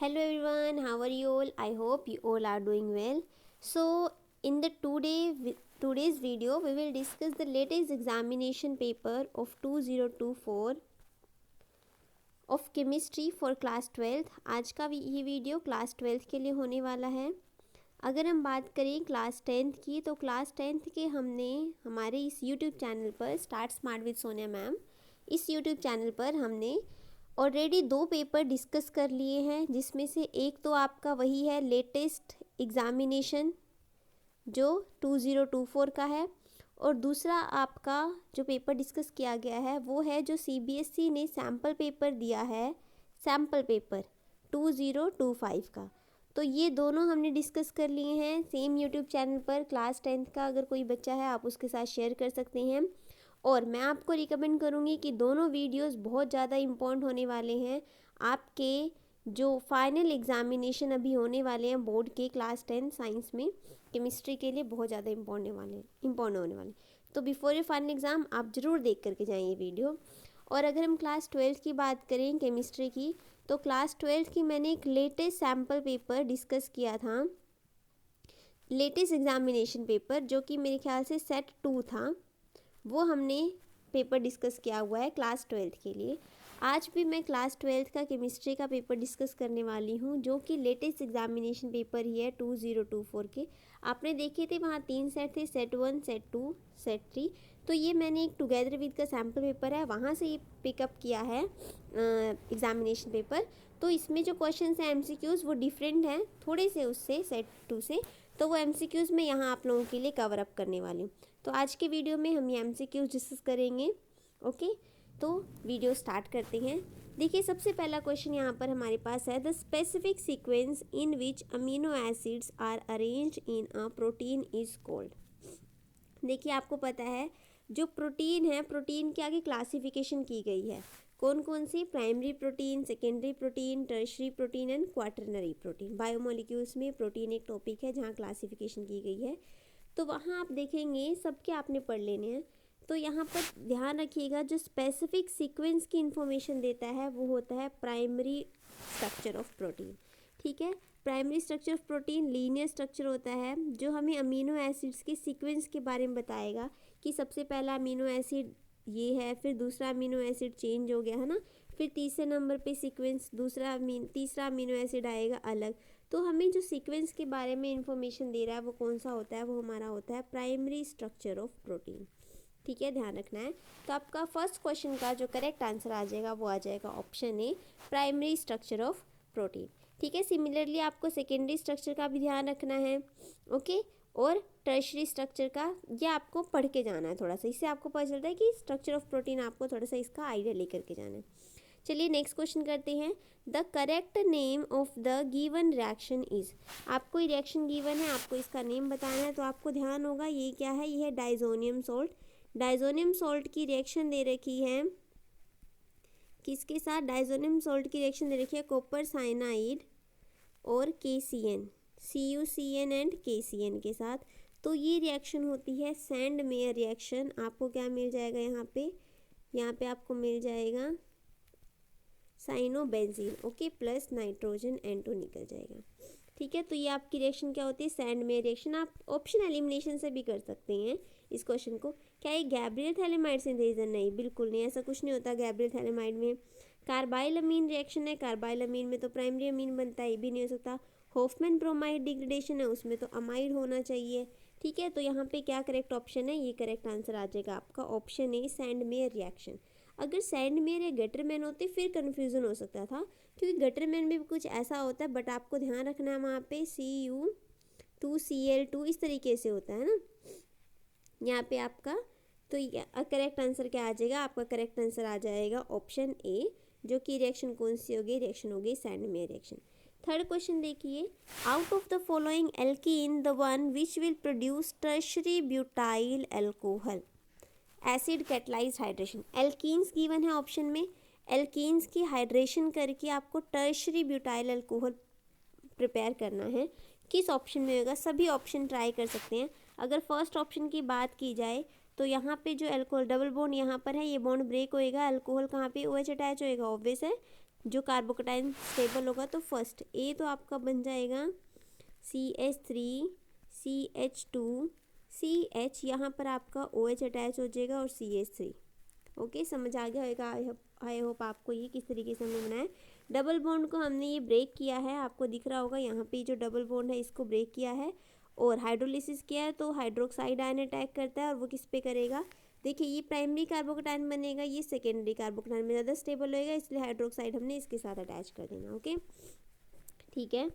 Hello everyone, how are you all? I hope you all are doing well. So, in the today's video, we will discuss the latest examination paper of 2024 of chemistry for class 12th. आज का ये video class 12th के लिए होने वाला है। अगर हम बात करें क्लास 10th की, तो क्लास 10th के हमने हमारे इस यूट्यूब चैनल पर start smart with Sonia ma'am, इस यूट्यूब चैनल पर हमने ऑलरेडी 2 पेपर डिस्कस कर लिए हैं, जिसमें से एक तो आपका वही है लेटेस्ट एग्ज़ामिनेशन जो 2024 का है, और दूसरा आपका जो पेपर डिस्कस किया गया है वो है जो सीबीएसई ने सैम्पल पेपर दिया है, सैम्पल पेपर 2025 का। तो ये दोनों हमने डिस्कस कर लिए हैं सेम यूट्यूब चैनल पर। क्लास 10th का अगर कोई बच्चा है आप उसके साथ शेयर कर सकते हैं, और मैं आपको रिकमेंड करूँगी कि दोनों वीडियोस बहुत ज़्यादा इम्पोर्टेंट होने वाले हैं। आपके जो फाइनल एग्ज़ामिनेशन अभी होने वाले हैं बोर्ड के क्लास 10 साइंस में केमिस्ट्री के लिए बहुत ज़्यादा इम्पोर्टेंट होने वाले। तो बिफोर योर फाइनल एग्ज़ाम आप ज़रूर देख करके जाएँ ये वीडियो। और अगर हम क्लास 12 की बात करें केमिस्ट्री की, तो क्लास 12 की मैंने एक लेटेस्ट सैम्पल पेपर डिस्कस किया था, लेटेस्ट एग्ज़ामिनेशन पेपर जो कि मेरे ख्याल से सेट 2 था, वो हमने पेपर डिस्कस किया हुआ है क्लास 12th के लिए। आज भी मैं क्लास 12th का केमिस्ट्री का पेपर डिस्कस करने वाली हूँ, जो कि लेटेस्ट एग्ज़ामिनेशन पेपर ही है 2024 के। आपने देखे थे वहाँ 3 सेट थे, सेट 1, सेट 2, सेट 3। तो ये मैंने एक टुगेदर विद का सैम्पल पेपर है, वहाँ से ये पिकअप किया है एग्ज़ामिनेशन पेपर। तो इसमें जो क्वेश्चन हैं एमसीक्यूज़ वो डिफरेंट हैं थोड़े से उससे सेट 2 से, तो वो एमसीक्यूज़ मैं यहाँ आप लोगों के लिए कवर अप करने वाली हूँ। तो आज के वीडियो में हम ये एमसीक्यूज़ डिस्कस करेंगे। ओके, तो वीडियो स्टार्ट करते हैं। देखिए, सबसे पहला क्वेश्चन यहाँ पर हमारे पास है, the specific sequence in which amino acids are arranged in a protein is called. देखिए, आपको पता है जो प्रोटीन है, प्रोटीन के आगे क्लासिफिकेशन की गई है, कौन कौन सी? Primary protein, secondary protein, tertiary protein and quaternary protein. Biomolecules में प्रोटीन एक टॉपिक है जहाँ क्लासिफिकेशन की गई है, तो वहाँ आप देखेंगे सबके आपने पढ़ लेने हैं। तो यहाँ पर ध्यान रखिएगा, जो स्पेसिफिक सीक्वेंस की इंफॉर्मेशन देता है वो होता है प्राइमरी स्ट्रक्चर ऑफ प्रोटीन। ठीक है, primary structure of protein linear structure होता है जो हमें अमीनो एसिड्स के सीक्वेंस के बारे में बताएगा कि सबसे पहला अमीनो एसिड ये है, फिर दूसरा अमीनो एसिड चेंज हो गया है ना, फिर तीसरे नंबर पे सीक्वेंस तीसरा अमीनो एसिड आएगा अलग। तो हमें जो सीक्वेंस के बारे में इंफॉर्मेशन दे रहा है वो कौन सा होता है? वो हमारा होता है प्राइमरी स्ट्रक्चर ऑफ प्रोटीन। ठीक है, ध्यान रखना है। तो आपका फर्स्ट क्वेश्चन का जो करेक्ट आंसर आ जाएगा वो आ जाएगा option A, primary structure of protein. ठीक है, सिमिलरली आपको सेकेंडरी स्ट्रक्चर का भी ध्यान रखना है। ओके, और टर्शरी स्ट्रक्चर का ये आपको पढ़ के जाना है थोड़ा सा, इससे आपको पता चलता है कि स्ट्रक्चर ऑफ प्रोटीन आपको थोड़ा सा इसका आइडिया लेकर के जाना है। चलिए नेक्स्ट क्वेश्चन करते हैं, the correct name of the given reaction is. आपको रिएक्शन गिवन है, आपको इसका नेम बताना है, तो आपको ध्यान होगा ये क्या है, ये है डाइजोनियम सॉल्ट। डाइजोनियम सॉल्ट की रिएक्शन दे रखी है किसके साथ? डाइजोनियम सॉल्ट की रिएक्शन दे रखी है कॉपर साइनाइड और KCN, CuCN एंड KCN के साथ। तो ये रिएक्शन होती है सैंड मेयर रिएक्शन। आपको क्या मिल जाएगा यहाँ पे आपको मिल जाएगा cyanobenzene, okay, plus nitrogen N2 निकल जाएगा। ठीक है, तो ये आपकी रिएक्शन क्या होती है? Sand mayor reaction. आप ऑप्शन एलिमिनेशन से भी कर सकते हैं इस क्वेश्चन को। क्या ये गैब्रियल थैलेमाइड सिंथेसिस? नहीं, बिल्कुल नहीं, ऐसा कुछ नहीं होता गैब्रियल थैलेमाइड में। कार्बाइल अमीन रिएक्शन है, कार्बाइल अमीन में तो प्राइमरी अमीन बनता है, ये भी नहीं हो सकता। होफमैन ब्रोमाइड डिग्रेडेशन है, उसमें तो अमाइड होना चाहिए। ठीक है, तो यहाँ पे क्या करेक्ट ऑप्शन है? ये करेक्ट आंसर आ जाएगा आपका option A, sand mayor reaction. अगर सैंड मेयर या गटरमैन होते फिर कन्फ्यूज़न हो सकता था, क्योंकि गटरमैन में भी कुछ ऐसा होता है, बट आपको ध्यान रखना है वहाँ पे Cu2Cl2 इस तरीके से होता है ना यहाँ पे आपका। तो करेक्ट आंसर क्या आ जाएगा? आपका करेक्ट आंसर आ जाएगा ऑप्शन ए, जो कि रिएक्शन कौन सी होगी? रिएक्शन होगी Sandmeyer reaction. Third question देखिए, out of the following alkene the one which will produce tertiary butyl alcohol acid catalysed hydration. Alkenes given है ऑप्शन में, एल्कीन्स की हाइड्रेशन करके आपको टर्शरी ब्यूटाइल अल्कोहल प्रिपेयर करना है। किस ऑप्शन में होगा? सभी ऑप्शन ट्राई कर सकते हैं। अगर फर्स्ट ऑप्शन की बात की जाए तो यहाँ पे जो अल्कोहल डबल बॉन्ड यहाँ पर है, ये बॉन्ड ब्रेक होएगा, अल्कोहल कहाँ पे OH अटैच होएगा, ऑब्वियस है जो कार्बोकेटाइन स्टेबल होगा तो फर्स्ट ए तो आपका बन जाएगा CH3 CH2 CH, यहाँ पर आपका OH अटैच हो जाएगा और CH3। ओके, समझ आ गया होगा। आई होप आपको ये किस तरीके से हमने बनाया। डबल बॉन्ड को हमने ये ब्रेक किया है, आपको दिख रहा होगा यहाँ पे जो डबल बॉन्ड है इसको ब्रेक किया है और हाइड्रोलिसिस किया है, तो हाइड्रोक्साइड आयन अटैक करता है और वो किस पे करेगा, देखिए ये प्राइमरी कार्बोकेटाइन बनेगा, ये सेकेंडरी कार्बोकेटाइन में ज़्यादा स्टेबल होएगा, इसलिए हाइड्रोक्साइड हमने इसके साथ अटैच कर देना। ओके, ठीक है।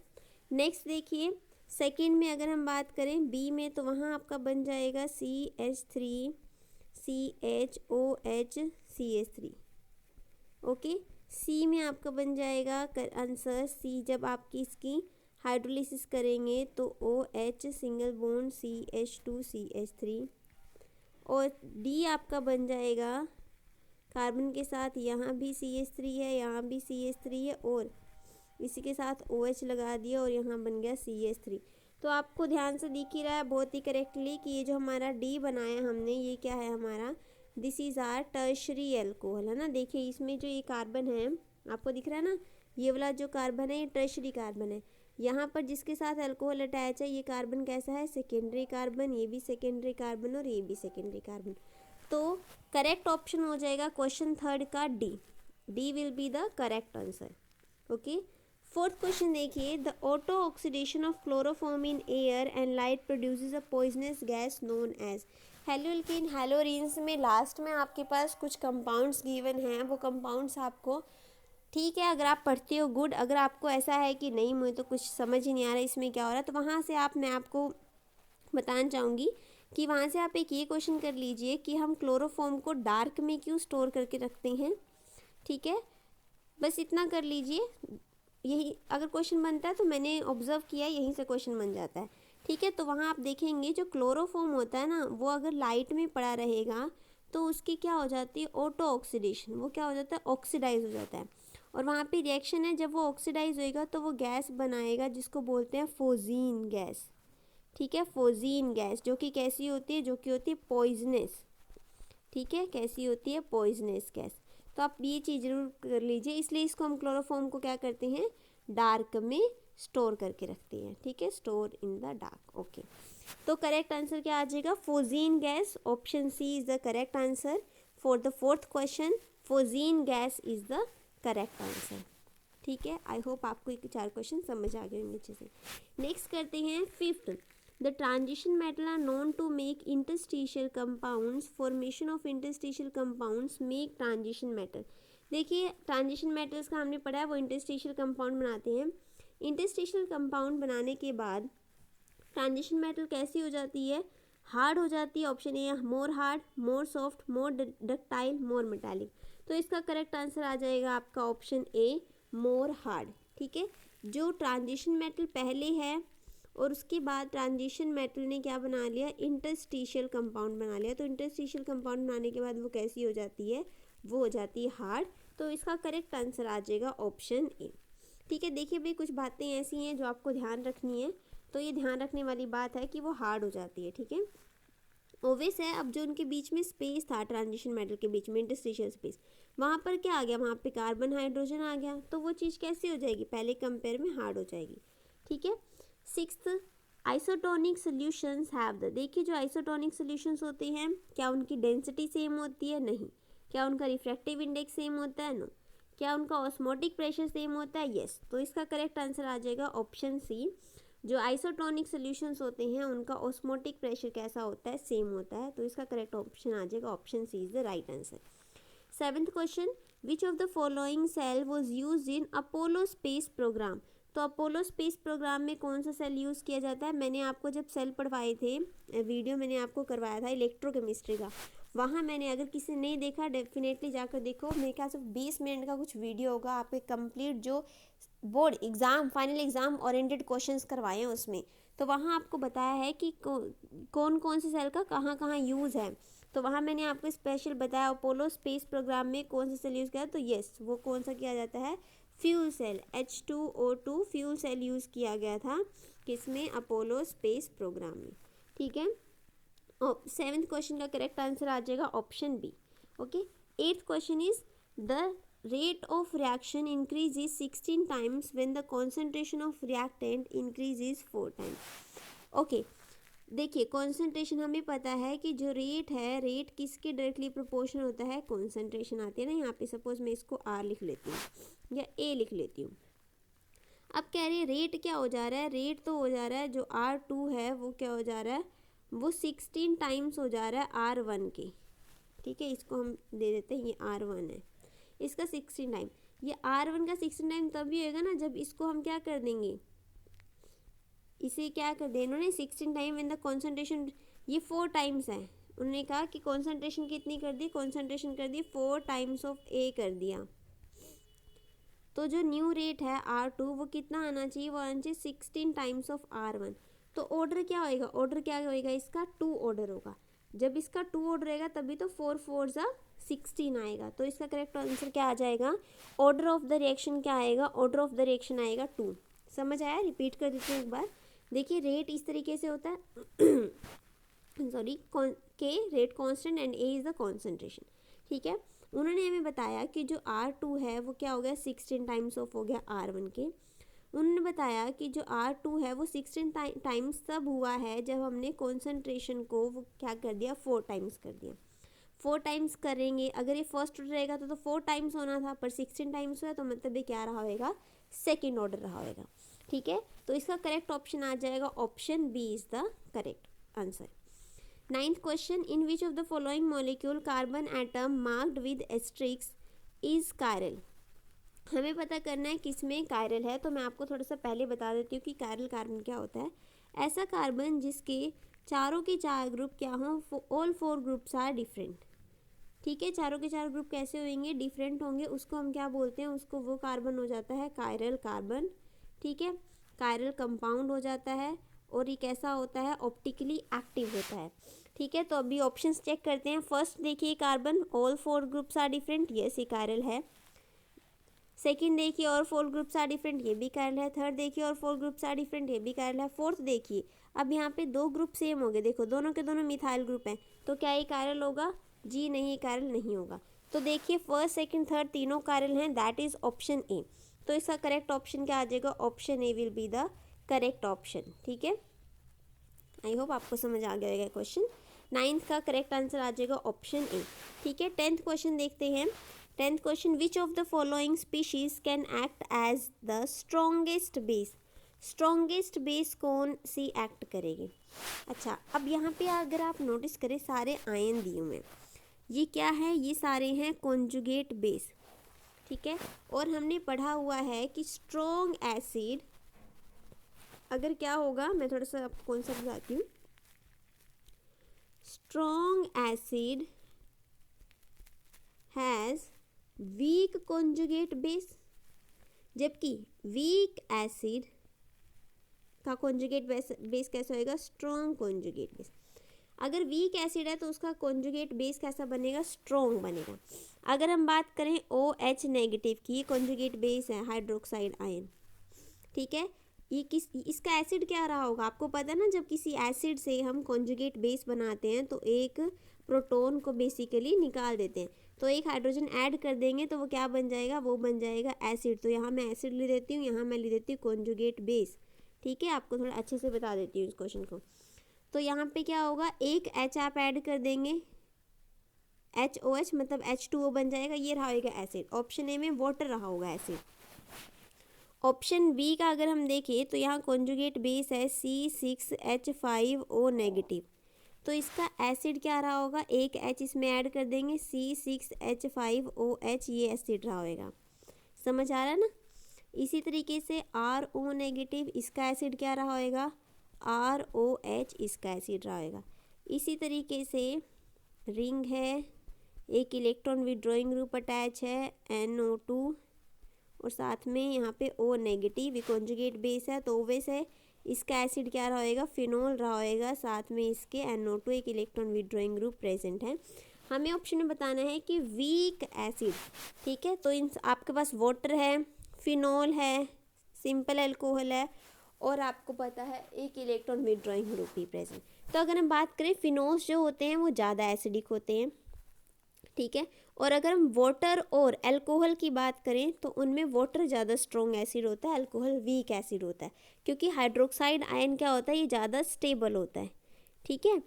नेक्स्ट देखिए सेकेंड में अगर हम बात करें बी में, तो वहाँ आपका बन जाएगा CH3 CHOH CH3। ओके, सी में आपका बन जाएगा आंसर सी, जब आपकी इसकी हाइड्रोलिसिस करेंगे तो OH single bond CH2 CH3। और डी आपका बन जाएगा कार्बन के साथ, यहाँ भी CH3 है, यहाँ भी CH3 है और इसी के साथ OH लगा दिया और यहाँ बन गया CH3। तो आपको ध्यान से दिख ही रहा है बहुत ही करेक्टली कि ये जो हमारा डी बनाया हमने, ये क्या है हमारा, this is our tertiary alcohol, है ना। देखिए इसमें जो ये कार्बन है आपको दिख रहा है ना, ये वाला जो कार्बन है ये टर्शरी कार्बन है। यहाँ पर जिसके साथ अल्कोहल अटैच है ये कार्बन कैसा है, सेकेंडरी कार्बन, ये भी सेकेंडरी कार्बन और ये भी सेकेंडरी कार्बन। तो करेक्ट ऑप्शन हो जाएगा क्वेश्चन थर्ड का D. D will be the correct answer. Okay, fourth question देखिए, the auto oxidation of chloroform in air and light produces a poisonous gas known as. Haloalkane haloarenes में last में आपके पास कुछ compounds given हैं, वो compounds आपको, ठीक है अगर आप पढ़ते हो गुड, अगर आपको ऐसा है कि नहीं मुझे तो कुछ समझ ही नहीं आ रहा इसमें क्या हो रहा है, तो वहाँ से मैं आपको बताना चाहूँगी कि वहाँ से आप एक ये क्वेश्चन कर लीजिए कि हम क्लोरोफॉर्म को डार्क में क्यों स्टोर करके रखते हैं। ठीक है, बस इतना कर लीजिए, यही अगर क्वेश्चन बनता है तो मैंने ऑब्जर्व किया यहीं से क्वेश्चन बन जाता है। ठीक है, तो वहाँ आप देखेंगे जो क्लोरोफॉर्म होता है ना, वो अगर लाइट में पड़ा रहेगा तो उसकी क्या हो जाती है, ऑटो ऑक्सीडेशन, वो क्या हो जाता है, ऑक्सीडाइज हो जाता है। और वहाँ पे रिएक्शन है, जब वो ऑक्सीडाइज होएगा तो वो गैस बनाएगा जिसको बोलते हैं फोजीन गैस। ठीक है, फोजीन गैस जो कि कैसी होती है, जो कि होती है पॉइजनस। ठीक है, कैसी होती है, पॉइजनस गैस। तो आप ये चीज़ जरूर कर लीजिए, इसलिए इसको हम क्लोरोफॉर्म को क्या करते हैं, डार्क में स्टोर करके रखते हैं। ठीक है, store in the dark. Okay, तो करेक्ट आंसर क्या आ जाएगा, phosgene gas. Option C is the correct answer for the fourth question. Phosgene gas is the correct answer. ठीक है, आई होप आपको ये 4 क्वेश्चन समझ आ गए होंगे अच्छे से। नेक्स्ट करते हैं fifth, the transition metal are known to make interstitial compounds, formation of interstitial compounds make transition metal. देखिए ट्रांजिशन मेटल्स का हमने पढ़ा है, वो इंटरस्टिशियल कंपाउंड बनाते हैं। इंटरस्टिशियल कंपाउंड बनाने के बाद ट्रांजिशन मेटल कैसी हो जाती है, हार्ड हो जाती है। Option A, more hard, more soft, more ductile, more metallic. तो इसका करेक्ट आंसर आ जाएगा आपका ऑप्शन ए, मोर हार्ड। ठीक है, जो ट्रांजिशन मेटल पहले है और उसके बाद ट्रांजिशन मेटल ने क्या बना लिया, इंटरस्टिशियल कंपाउंड बना लिया, तो इंटरस्टिशियल कंपाउंड बनाने के बाद वो कैसी हो जाती है, वो हो जाती है हार्ड। तो इसका करेक्ट आंसर आ जाएगा ऑप्शन ए। ठीक है, देखिए भाई कुछ बातें ऐसी हैं जो आपको ध्यान रखनी है, तो ये ध्यान रखने वाली बात है कि वो हार्ड हो जाती है। ठीक है, ओवेस है, अब जो उनके बीच में स्पेस था ट्रांजिशन मेटल के बीच में, इंटरस्टिशियल स्पेस, वहाँ पर क्या आ गया, वहाँ पे कार्बन हाइड्रोजन आ गया, तो वो चीज़ कैसी हो जाएगी, पहले कंपेयर में हार्ड हो जाएगी। ठीक है, sixth, isotonic solutions have the, देखिए जो आइसोटोनिक सोल्यूशंस होते हैं क्या उनकी डेंसिटी सेम होती है, नहीं। क्या उनका रिफ्रैक्टिव इंडेक्स सेम होता है, नो। क्या उनका ऑस्मोटिक प्रेशर सेम होता है, यस। तो इसका करेक्ट आंसर आ जाएगा ऑप्शन सी, जो आइसोटोनिक सोल्यूशंस होते हैं उनका ऑस्मोटिक प्रेशर कैसा होता है, सेम होता है। तो इसका करेक्ट ऑप्शन आ जाएगा option C is the right answer. Seventh question, which of the following cell was used in Apollo space program. तो अपोलो स्पेस प्रोग्राम में कौन सा सेल यूज़ किया जाता है, मैंने आपको जब सेल पढ़वाए थे, वीडियो मैंने आपको करवाया था इलेक्ट्रोकेमिस्ट्री का, वहाँ मैंने, अगर किसी ने नहीं देखा डेफिनेटली जाकर देखो, मेरे ख्याल से 20 मिनट का कुछ वीडियो होगा, आपके कंप्लीट जो board exam final exam oriented questions करवाए हैं उसमें, तो वहाँ आपको बताया है कि कौन कौन से सेल का कहाँ कहाँ यूज़ है। तो वहाँ मैंने आपको स्पेशल बताया अपोलो स्पेस प्रोग्राम में कौन सा सेल यूज़ किया, तो यस वो कौन सा किया जाता है, fuel cell, H2O2 fuel cell use किया गया था किसमें, अपोलो स्पेस प्रोग्राम में। ठीक है, सेवेंथ क्वेश्चन का करेक्ट आंसर आ जाएगा option b. Okay, eighth question is the rate of reaction increases 16 times when the concentration of reactant increases 4 times. Okay देखिए कॉन्सेंट्रेशन हमें पता है कि जो रेट है, रेट किसके डायरेक्टली प्रोपोर्शनल होता है, कॉन्सेंट्रेशन आती है ना। यहाँ पे सपोज मैं इसको R लिख लेती हूँ या A लिख लेती हूँ। अब कह रही है रेट क्या हो जा रहा है, रेट तो हो जा रहा है जो R2 है वो क्या हो जा रहा है, वो 16 टाइम्स हो जा रहा है R1 के। ठीक है, इसको हम दे देते हैं, ये R1 है, इसका 16 टाइम। ये R1 का 16 टाइम तभी होगा ना जब इसको हम क्या कर देंगे, इसे क्या कर दें इन्होंने 16 टाइम इन द कॉन्सेंट्रेशन, ये 4 टाइम्स है। उन्होंने कहा कि कॉन्सेंट्रेशन कितनी कर दी, कॉन्सेंट्रेशन कर दी 4 टाइम्स ऑफ A कर दिया। तो जो न्यू रेट है R2 वो कितना आना चाहिए, वो आना चाहिए 16 टाइम्स ऑफ R1। तो ऑर्डर क्या होएगा, ऑर्डर क्या होएगा इसका, 2 ऑर्डर होगा। जब इसका 2 ऑर्डर रहेगा तभी तो 4 4 16 आएगा। तो इसका करेक्ट आंसर क्या आ जाएगा, ऑर्डर ऑफ द रिएक्शन क्या आएगा, ऑर्डर ऑफ द रिएक्शन आएगा 2। समझ आया, रिपीट कर देते हैं एक बार। देखिए रेट इस तरीके से होता है सॉरी के rate constant and A is the concentration. ठीक है, उन्होंने हमें बताया कि जो R2 है वो क्या हो गया 16 टाइम्स ऑफ हो गया R1 के। उन्होंने बताया कि जो R2 है वो 16 टाइम्स तब हुआ है जब हमने कॉन्सेंट्रेशन को वो क्या कर दिया, 4 टाइम्स कर दिया। 4 टाइम्स करेंगे, अगर ये फर्स्ट ऑर्डर रहेगा तो 4 टाइम्स होना था, पर 16 टाइम्स हुआ तो मतलब ये क्या रहा होगा, सेकेंड ऑर्डर रहा होगा। ठीक है, तो इसका करेक्ट ऑप्शन आ जाएगा option b is the correct answer. 9th question, in which of the following molecule carbon atom marked with asterisks is chiral. हमें पता करना है किसमें कायरल है, तो मैं आपको थोड़ा सा पहले बता देती हूँ कि कायरल कार्बन क्या होता है। ऐसा कार्बन जिसके चारों के 4 ग्रुप क्या हों, ऑल 4 ग्रुप्स आर डिफरेंट। ठीक है, चारों के 4 ग्रुप कैसे होंगे, डिफरेंट होंगे, उसको हम क्या बोलते हैं, उसको वो कार्बन हो जाता है कायरल कार्बन। ठीक है, कायरल कंपाउंड हो जाता है और ये कैसा होता है, ऑप्टिकली एक्टिव होता है। ठीक है, तो अभी ऑप्शंस चेक करते हैं। फर्स्ट देखिए carbon, all 4 groups are different, yes ये कायरल है। सेकंड देखिए और 4 ग्रुप्स आर डिफरेंट, ये भी कायरल है। थर्ड देखिए और 4 ग्रुप्स आर डिफरेंट, ये भी कायरल है। फोर्थ देखिए, अब यहाँ पे 2 ग्रुप सेम हो गए, देखो दोनों के दोनों मिथाइल ग्रुप हैं, तो क्या ये कायरल होगा, जी नहीं, कायरल नहीं होगा। तो देखिए फर्स्ट सेकंड थर्ड तीनों कायरल हैं, दैट इज ऑप्शन ए। तो इसका करेक्ट ऑप्शन क्या आ जाएगा, option A will be the correct option. ठीक है, आई होप आपको समझ आ गया होगा क्वेश्चन। 9th का करेक्ट आंसर आ जाएगा ऑप्शन ए। ठीक है, 10th क्वेश्चन देखते हैं। 10th question, which of the following species can act as the strongest base. Strongest base कौन सी एक्ट करेगी। अच्छा, अब यहाँ पे अगर आप नोटिस करें सारे आयन दिए हुए हैं, ये क्या है, ये सारे हैं कॉन्जुगेट बेस। ठीक है, और हमने पढ़ा हुआ है कि स्ट्रॉन्ग एसिड अगर क्या होगा, मैं थोड़ा सा आपको कौन सा बताती हूँ। Strong acid has weak conjugate base, जबकि वीक एसिड का कॉन्जुगेट बेस कैसा होएगा, स्ट्रॉन्ग कॉन्जुगेट बेस। अगर वीक एसिड है तो उसका कॉन्जुगेट बेस कैसा बनेगा, स्ट्रॉन्ग बनेगा। अगर हम बात करें OH नेगेटिव की, ये कॉन्जुगेट बेस है हाइड्रोक्साइड आयन। ठीक है, ये इसका एसिड क्या रहा होगा, आपको पता है ना, जब किसी एसिड से हम कॉन्जुगेट बेस बनाते हैं तो एक प्रोटॉन को बेसिकली निकाल देते हैं, तो एक हाइड्रोजन ऐड कर देंगे तो वो क्या बन जाएगा, वो बन जाएगा एसिड। तो यहाँ मैं एसिड ले देती हूँ, यहाँ मैं ले देती हूँ कॉन्जुगेट बेस। ठीक है, आपको थोड़ा अच्छे से बता देती हूँ इस क्वेश्चन को। तो यहाँ पे क्या होगा, एक H आप ऐड कर देंगे, HOH मतलब H2O बन जाएगा, ये रहा होगा एसिड। ऑप्शन ए में वाटर रहा होगा एसिड। ऑप्शन बी का अगर हम देखें तो यहाँ कॉन्जुगेट बेस है C6H5O नेगेटिव, तो इसका एसिड क्या रहा होगा, एक H इसमें ऐड कर देंगे, C6H5OH, ये एसिड रहा होगा। समझ आ रहा है ना। इसी तरीके से RO नेगेटिव, इसका एसिड क्या रहा होगा, ROH, इसका एसिड रहा होगा। इसी तरीके से रिंग है, एक इलेक्ट्रॉन विड्रॉइंग ग्रुप अटैच है NO2, और साथ में यहाँ पे O नेगेटिव कॉन्जुगेट बेस है, तो ओवेस है, इसका एसिड क्या रहा होगा, फिनोल रहा होगा, साथ में इसके NO2 एक इलेक्ट्रॉन विड्रॉइंग ग्रुप प्रेजेंट है। हमें ऑप्शन में बताना है कि वीक एसिड। ठीक है, तो इन आपके पास वाटर है, फिनोल है, सिंपल अल्कोहल है, और आपको पता है एक इलेक्ट्रॉन विड्रॉइंग ग्रुप भी प्रेजेंट। तो अगर हम बात करें फिनोल्स जो होते हैं वो ज़्यादा एसिडिक होते हैं, ठीक है। और अगर हम वाटर और अल्कोहल की बात करें तो उनमें वाटर ज़्यादा स्ट्रॉन्ग एसिड होता है, अल्कोहल वीक एसिड होता है, क्योंकि हाइड्रोक्साइड आयन क्या होता है, ये ज़्यादा स्टेबल होता है। ठीक है,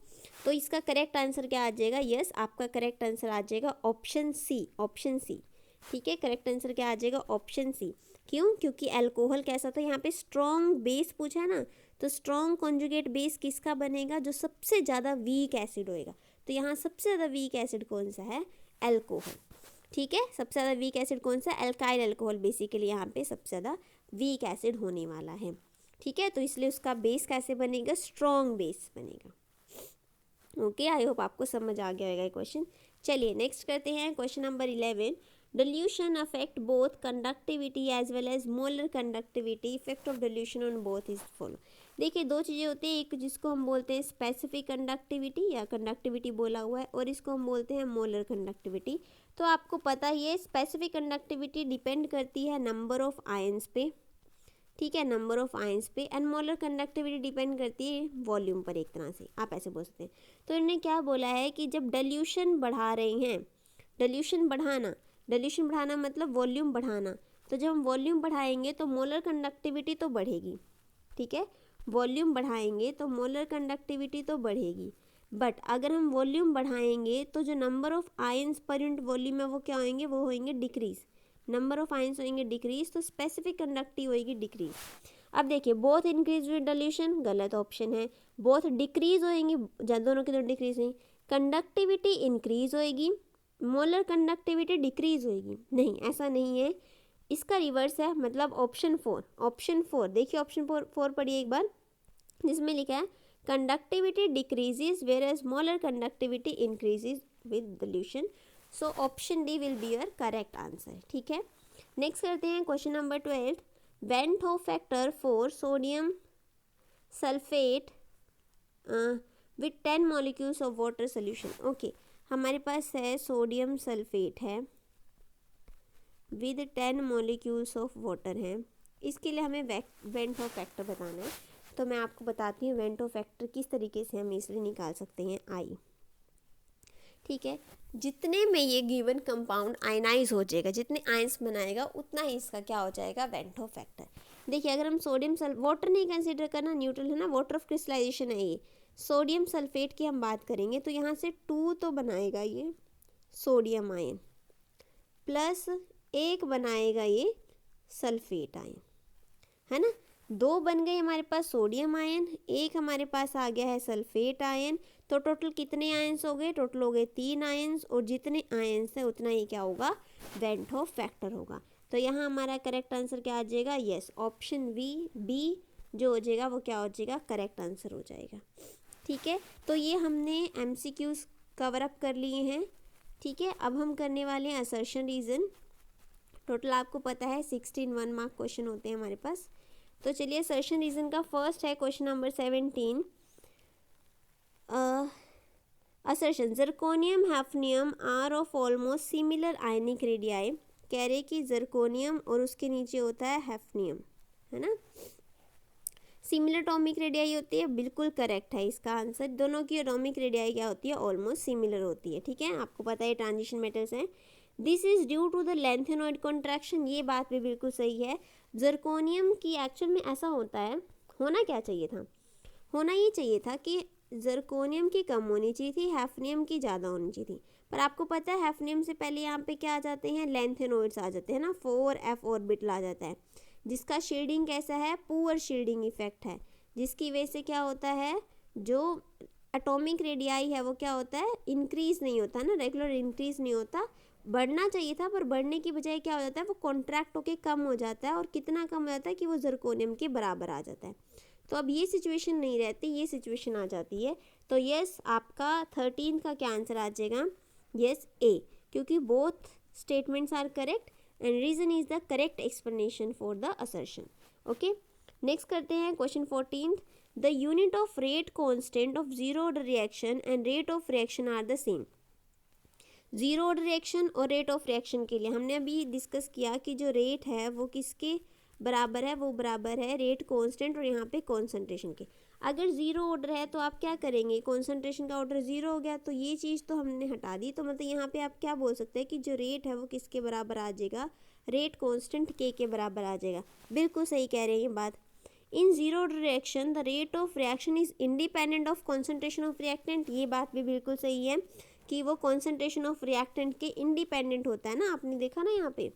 तो इसका करेक्ट आंसर क्या आ जाएगा? यस, आपका करेक्ट आंसर आ जाएगा ऑप्शन सी, ऑप्शन सी। ठीक है, करेक्ट आंसर क्या आ जाएगा? Option c. क्यों? क्योंकि अल्कोहल कैसा था, यहाँ पे स्ट्रॉन्ग बेस पूछा है ना, तो स्ट्रॉन्ग कॉन्जुगेट बेस किसका बनेगा? जो सबसे ज़्यादा वीक एसिड होएगा। तो यहाँ सबसे ज़्यादा वीक एसिड कौन सा है? अल्कोहल। ठीक है, सबसे ज़्यादा वीक एसिड कौन सा? अल्काइल अल्कोहल बेसिकली यहाँ पे सबसे ज़्यादा वीक एसिड होने वाला है। ठीक है, तो इसलिए उसका बेस कैसे बनेगा? स्ट्रॉन्ग बेस बनेगा। ओके, आई होप आपको समझ आ गया होगा ये क्वेश्चन। चलिए नेक्स्ट करते हैं question number 11। Dilution affect both conductivity as well as molar conductivity, effect of dilution on both is follow. देखिए, दो चीज़ें होती हैं, एक जिसको हम बोलते हैं स्पेसिफिक कंडक्टिविटी या कंडक्टिविटी बोला हुआ है, और इसको हम बोलते हैं मोलर कंडक्टिविटी। तो आपको पता ही है स्पेसिफिक कंडक्टिविटी डिपेंड करती है नंबर ऑफ आयंस पे। ठीक है, नंबर ऑफ आयंस पे। एंड मोलर कंडक्टिविटी डिपेंड करती है वॉल्यूम पर, एक तरह से आप ऐसे बोल सकते हैं। तो इन्होंने क्या बोला है कि जब डिल्यूशन बढ़ा रहे हैं, डिल्यूशन बढ़ाना मतलब वॉल्यूम बढ़ाना, तो जब हम वॉल्यूम बढ़ाएंगे तो मोलर कंडक्टिविटी तो बढ़ेगी। ठीक है, वॉल्यूम बढ़ाएंगे तो मोलर कंडक्टिविटी तो बढ़ेगी, बट अगर हम वॉल्यूम बढ़ाएंगे तो जो number of ions per unit volume है वो क्या होंगे? वो होंगे डिक्रीज। नंबर ऑफ आयंस होंगे डिक्रीज, तो स्पेसिफिक कंडक्टिव होगी डिक्रीज। अब देखिए, बोथ इंक्रीज विद डिल्यूशन गलत ऑप्शन है, बोथ डिक्रीज होएंगी, दोनों की दोनों डिक्रीज होंगी। कंडक्टिविटी इंक्रीज होएगी, मोलर कंडक्टिविटी डिक्रीज होएगी, नहीं ऐसा नहीं है, इसका रिवर्स है, मतलब ऑप्शन 4। ऑप्शन 4 देखिए, ऑप्शन 4 पढ़िए एक बार, जिसमें लिखा है conductivity decreases whereas molar conductivity increases with dilution. So option D will be your correct answer. ठीक है, नेक्स्ट करते हैं question number 12। Van't Hoff factor for sodium sulphate with 10 molecules of water solution. Okay, हमारे पास है sodium sulphate है with 10 molecules of water है, इसके लिए हमें वेंट होफ फैक्टर बताना है। तो मैं आपको बताती हूँ वेंट होफ फैक्टर किस तरीके से हम इसलिए निकाल सकते हैं। आई, ठीक है, जितने में ये गिवन कंपाउंड आयनाइज हो जाएगा, जितने आयंस बनाएगा उतना ही इसका क्या हो जाएगा? Went Hoff factor. देखिए, अगर हम सोडियम वाटर नहीं कंसीडर करना, न्यूट्रल है ना, वाटर ऑफ क्रिस्टलाइजेशन है ये, सोडियम सल्फेट की हम बात करेंगे तो यहाँ से 2 तो बनाएगा ये सोडियम आयन, प्लस 1 बनाएगा ये सल्फेट आयन, है ना। 2 बन गए हमारे पास सोडियम आयन, 1 हमारे पास आ गया है सल्फेट आयन, तो टोटल कितने आयंस हो गए? टोटल हो गए 3 आयंस, और जितने आयंस है उतना ही क्या होगा? वेंट होफ फैक्टर होगा। तो यहाँ हमारा करेक्ट आंसर क्या आ जाएगा? यस, ऑप्शन बी जो हो जाएगा वो क्या हो जाएगा? करेक्ट आंसर हो जाएगा। ठीक है, तो ये हमने MCQs कवर अप कर लिए हैं। ठीक है, अब हम करने वाले हैं असर्शन रीजन। टोटल आपको पता है 16 1 मार्क क्वेश्चन होते हैं हमारे पास। तो चलिए, असर्शन रीजन का फर्स्ट है question number 17। Assertion, zirconium hafnium are of almost similar ionic radii. कह रहे कि जर्कोनियम और उसके नीचे होता है हैफनियम, है ना, सिमिलर एटॉमिक रेडियाई होती है, बिल्कुल करेक्ट है इसका आंसर। दोनों की एटॉमिक रेडियाई क्या होती है? ऑलमोस्ट सिमिलर होती है। ठीक है, आपको पता है ट्रांजिशन मेटल्स हैं। This is due to the lanthanide contraction, ये बात भी बिल्कुल सही है। जर्कोनियम की एक्चुअल में ऐसा होता है, होना क्या चाहिए था? होना ये चाहिए था कि जर्कोनियम की कम होनी चाहिए थी, हैफनियम की ज़्यादा होनी चाहिए थी, पर आपको पता है हैफनियम से पहले यहाँ पे क्या आ जाते हैं? लेंथेनॉइड्स आ जाते हैं ना, 4f ऑर्बिटल आ जाता है, जिसका शेडिंग कैसा है? पुअर शेडिंग इफेक्ट है, जिसकी वजह से क्या होता है? जो एटॉमिक रेडियाई है वो क्या होता है? इंक्रीज नहीं होता ना, रेगुलर इंक्रीज नहीं होता, बढ़ना चाहिए था, पर बढ़ने की बजाय क्या हो जाता है? वो कॉन्ट्रैक्ट होके कम हो जाता है, और कितना कम हो जाता है कि वो जर्कोनियम के बराबर आ जाता है। तो अब ये सिचुएशन नहीं रहती, ये सिचुएशन आ जाती है। तो यस, आपका 13 का क्या आंसर आ जाएगा? यस, ए, क्योंकि both statements are correct and reason is the correct explanation for the assertion. Okay, next करते हैं question 14। The unit of rate constant of zero order reaction and rate of reaction are the same. Zero order reaction और rate of reaction के लिए हमने अभी discuss किया कि जो रेट है वो किसके बराबर है? वो बराबर है रेट कांस्टेंट और यहाँ पे कॉन्सेंट्रेशन के। अगर ज़ीरो ऑर्डर है तो आप क्या करेंगे, कॉन्सेंट्रेशन का ऑर्डर ज़ीरो हो गया, तो ये चीज़ तो हमने हटा दी। तो मतलब यहाँ पे आप क्या बोल सकते हैं कि जो रेट है वो किसके बराबर आ जाएगा, रेट कांस्टेंट के बराबर आ जाएगा। बिल्कुल सही कह रहे हैं ये बात। In zero order reaction the rate of reaction is independent of concentration of reactant. ये बात भी बिल्कुल सही है कि वो कॉन्सेंट्रेशन ऑफ रिएक्टेंट के इंडिपेंडेंट होता है ना, आपने देखा ना यहाँ पे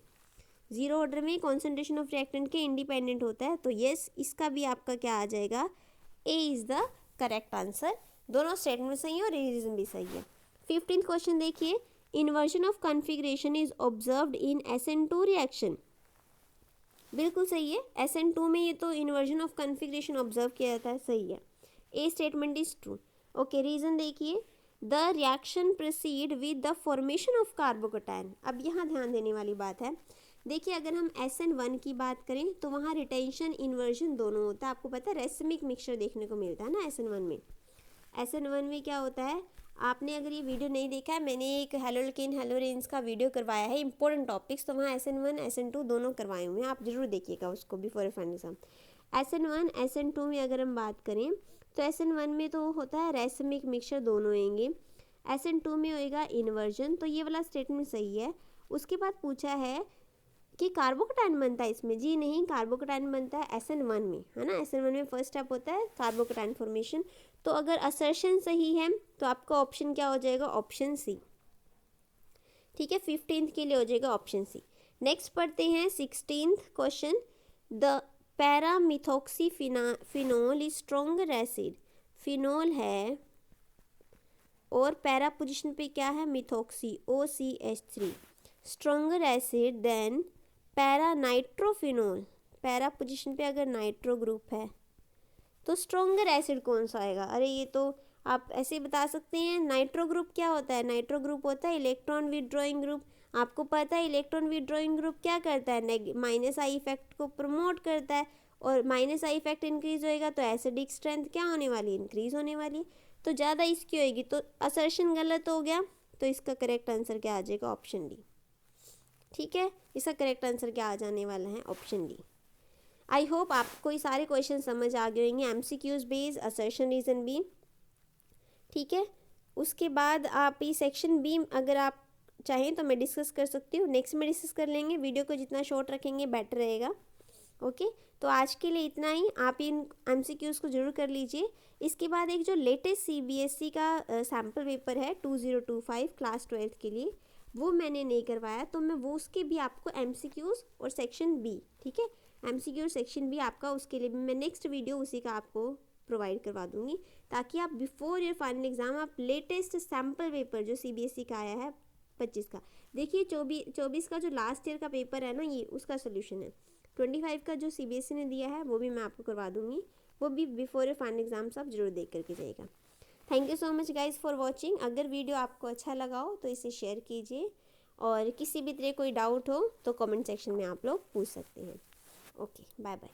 जीरो ऑर्डर में कॉन्सेंट्रेशन ऑफ रिएक्टेंट के इंडिपेंडेंट होता है। तो यस, इसका भी आपका क्या आ जाएगा, A is the correct answer. दोनों स्टेटमेंट सही है और रीजन भी सही है। 15th क्वेश्चन देखिए, inversion of configuration is observed in SN2 reaction. बिल्कुल सही है, SN2 में ये तो इन्वर्जन ऑफ कॉन्फिगरेशन ऑब्जर्व किया जाता है, सही है। A statement is true. Okay, reason देखिए, the reaction proceed with the formation of carbocation. अब यहाँ ध्यान देने वाली बात है, देखिए अगर हम SN1 की बात करें तो वहाँ रिटेंशन इन्वर्जन दोनों होता है। आपको पता है रेसिमिक मिक्सचर देखने को मिलता है ना SN1 में। SN1 में क्या होता है, आपने अगर ये वीडियो नहीं देखा है, मैंने एक हेलोल्केन हेलोरेंस का वीडियो करवाया है इंपॉर्टेंट टॉपिक्स, तो वहाँ SN1 SN2 दोनों करवाए हुए हैं, आप जरूर देखिएगा उसको before final exam. SN1 SN2 में अगर हम बात करें तो SN1 में तो होता है रेसिमिक मिक्सचर दोनों होंगे, SN2 में होएगा इन्वर्जन। तो ये वाला स्टेटमेंट सही है। उसके बाद पूछा है कि कार्बोकैटायन बनता है इसमें, जी नहीं, कार्बोकैटायन बनता है SN1 में, है ना। SN1 में फर्स्ट स्टेप होता है कार्बोकैटायन फॉर्मेशन। तो अगर असर्शन सही है तो आपका ऑप्शन क्या हो जाएगा, ऑप्शन सी। ठीक है, 15th के लिए हो जाएगा ऑप्शन सी। नेक्स्ट पढ़ते हैं 16th question, the paramethoxy phenol is stronger acid. Phenol है और पैरा पोजिशन पे क्या है, methoxy OCH3, stronger acid than para nitrophenol. Para position पे अगर नाइट्रो ग्रुप है तो स्ट्रॉन्गर एसिड कौन सा आएगा। अरे ये तो आप ऐसे बता सकते हैं, नाइट्रो ग्रुप क्या होता है, नाइट्रो ग्रुप होता है इलेक्ट्रॉन विदड्रॉइंग ग्रुप। आपको पता है इलेक्ट्रॉन विदड्रॉइंग ग्रुप क्या करता है, माइनस आई इफेक्ट को प्रमोट करता है, और माइनस आई इफेक्ट इंक्रीज होएगा तो एसिडिक स्ट्रेंथ क्या होने वाली है, इंक्रीज होने वाली है। तो ज़्यादा इसकी होएगी, तो असर्शन गलत हो गया, तो इसका करेक्ट आंसर क्या आ जाएगा, ऑप्शन डी। ठीक है, इसका करेक्ट आंसर क्या आ जाने वाला है, ऑप्शन डी। आई होप आपको ये सारे क्वेश्चन समझ आ गए होंगे, MCQs based, assertion, reason B. ठीक है, उसके बाद आप ये सेक्शन बी अगर आप चाहें तो मैं डिस्कस कर सकती हूँ, नेक्स्ट में डिस्कस कर लेंगे। वीडियो को जितना शॉर्ट रखेंगे बेटर रहेगा। ओके, तो आज के लिए इतना ही। आप इन MCQs को जरूर कर लीजिए। इसके बाद एक जो लेटेस्ट CBSE का सैम्पल पेपर है 2025 क्लास 12th के लिए, वो मैंने नहीं करवाया, तो मैं वो उसके भी आपको MCQs और सेक्शन बी, ठीक है, MCQ और सेक्शन बी आपका, उसके लिए भी मैं नेक्स्ट वीडियो उसी का आपको प्रोवाइड करवा दूंगी, ताकि आप बिफोर योर फाइनल एग्जाम आप लेटेस्ट सैम्पल पेपर जो CBSE का आया है 25 का, देखिए 24 का जो लास्ट ईयर का पेपर है ना, ये उसका सोल्यूशन है। 25 का जो CBSE ने दिया है वो भी मैं आपको करवा दूंगी, वो भी बिफोर योर फाइनल एग्जाम्स आप जरूर देख करके जाइएगा। Thank you so much guys for watching. अगर वीडियो आपको अच्छा लगा हो तो इसे शेयर कीजिए, और किसी भी तरह कोई डाउट हो तो कमेंट सेक्शन में आप लोग पूछ सकते हैं। Okay, bye bye.